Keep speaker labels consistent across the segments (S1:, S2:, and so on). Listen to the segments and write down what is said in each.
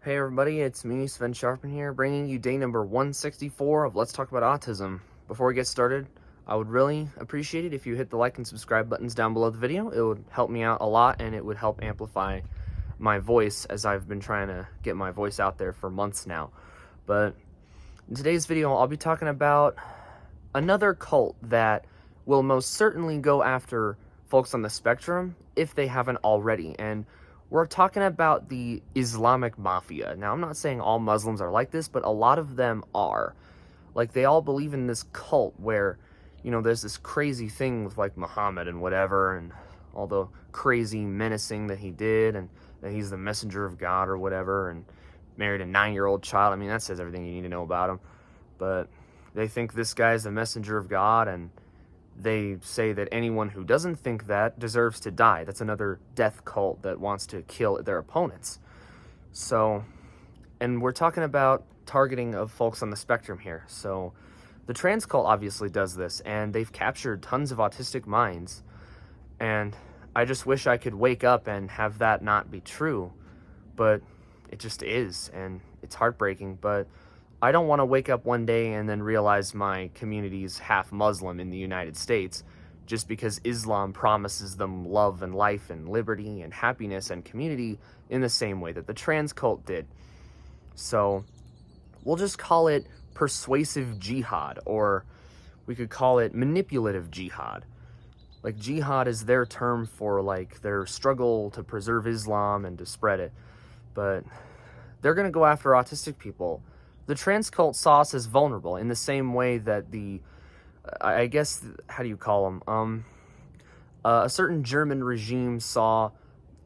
S1: Hey everybody, it's me, Sven Sharpen here, bringing you day number 164 of Let's Talk About Autism. Before we get started, I would really appreciate it if you hit the like and subscribe buttons down below the video. It would help me out a lot, and it would help amplify my voice, as I've been trying to get my voice out there for months now. But in today's video, I'll be talking about another cult that will most certainly go after folks on the spectrum if they haven't already. And we're talking about the Islamic Mafia. Now, I'm not saying all Muslims are like this, but a lot of them are. Like, they all believe in this cult where, you know, there's this crazy thing with, like, Muhammad and whatever, and all the crazy menacing that he did, and that he's the messenger of God or whatever, and married a 9-year-old child. I mean, that says everything you need to know about him. But they think this guy's the messenger of God, and they say that anyone who doesn't think that deserves to die. That's another death cult that wants to kill their opponents. So, and we're talking about targeting of folks on the spectrum here. So the trans cult obviously does this, and they've captured tons of autistic minds. And I just wish I could wake up and have that not be true, but it just is, and it's heartbreaking. But I don't want to wake up one day and then realize my community's half Muslim in the United States just because Islam promises them love and life and liberty and happiness and community in the same way that the trans cult did. So we'll just call it persuasive jihad, or we could call it manipulative jihad. Like, jihad is their term for, like, their struggle to preserve Islam and to spread it. But they're going to go after autistic people. The trans cult saw us as vulnerable in the same way that I guess, how do you call them? A certain German regime saw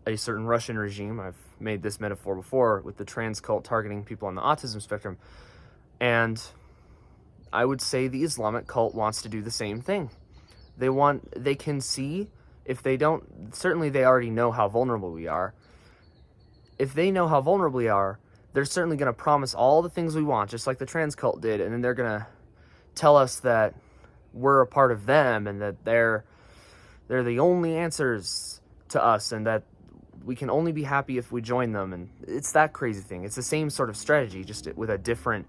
S1: a certain Russian regime. I've made this metaphor before with the trans cult targeting people on the autism spectrum. And I would say the Islamic cult wants to do the same thing. They can see, if they don't, certainly they already know how vulnerable we are. If they know how vulnerable we are, they're certainly going to promise all the things we want, just like the trans cult did, and then they're going to tell us that we're a part of them, and that they're the only answers to us, and that we can only be happy if we join them. And it's that crazy thing. It's the same sort of strategy, just with a different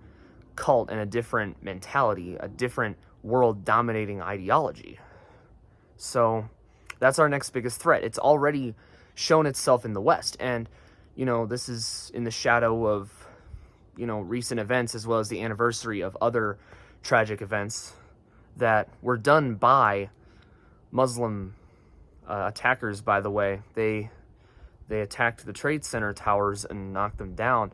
S1: cult and a different mentality, a different world-dominating ideology. So that's our next biggest threat. It's already shown itself in the West, and you know, this is in the shadow of, you know, recent events, as well as the anniversary of other tragic events that were done by Muslim attackers, by the way. They attacked the Trade Center towers and knocked them down,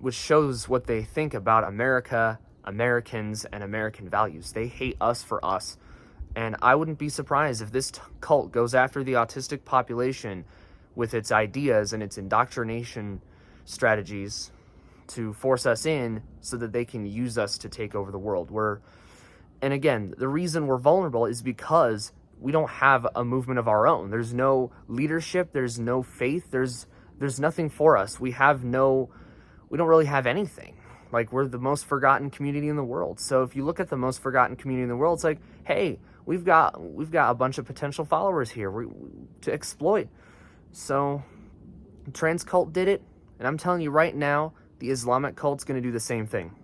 S1: which shows what they think about America, Americans, and American values. They hate us for us. And I wouldn't be surprised if this cult goes after the autistic population with its ideas and its indoctrination strategies to force us in so that they can use us to take over the world. And again, the reason we're vulnerable is because we don't have a movement of our own. There's no leadership, there's no faith, there's nothing for us. We don't really have anything. Like, we're the most forgotten community in the world. So if you look at the most forgotten community in the world, it's like, hey, we've got a bunch of potential followers here to exploit. So, trans cult did it, and I'm telling you right now, the Islamic cult's going to do the same thing.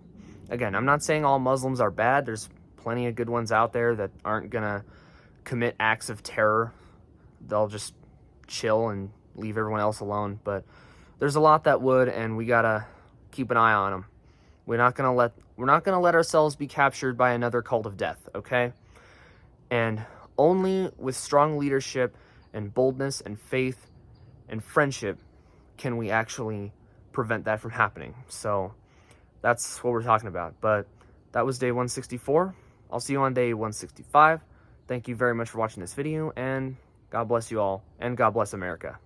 S1: Again, I'm not saying all Muslims are bad. There's plenty of good ones out there that aren't going to commit acts of terror. They'll just chill and leave everyone else alone. But there's a lot that would, and we got to keep an eye on them. We're not going to let ourselves be captured by another cult of death, okay? And only with strong leadership and boldness and faith and friendship can we actually prevent that from happening. So that's what we're talking about. But that was day 164. I'll see you on day 165. Thank you very much for watching this video, and God bless you all, and God bless America.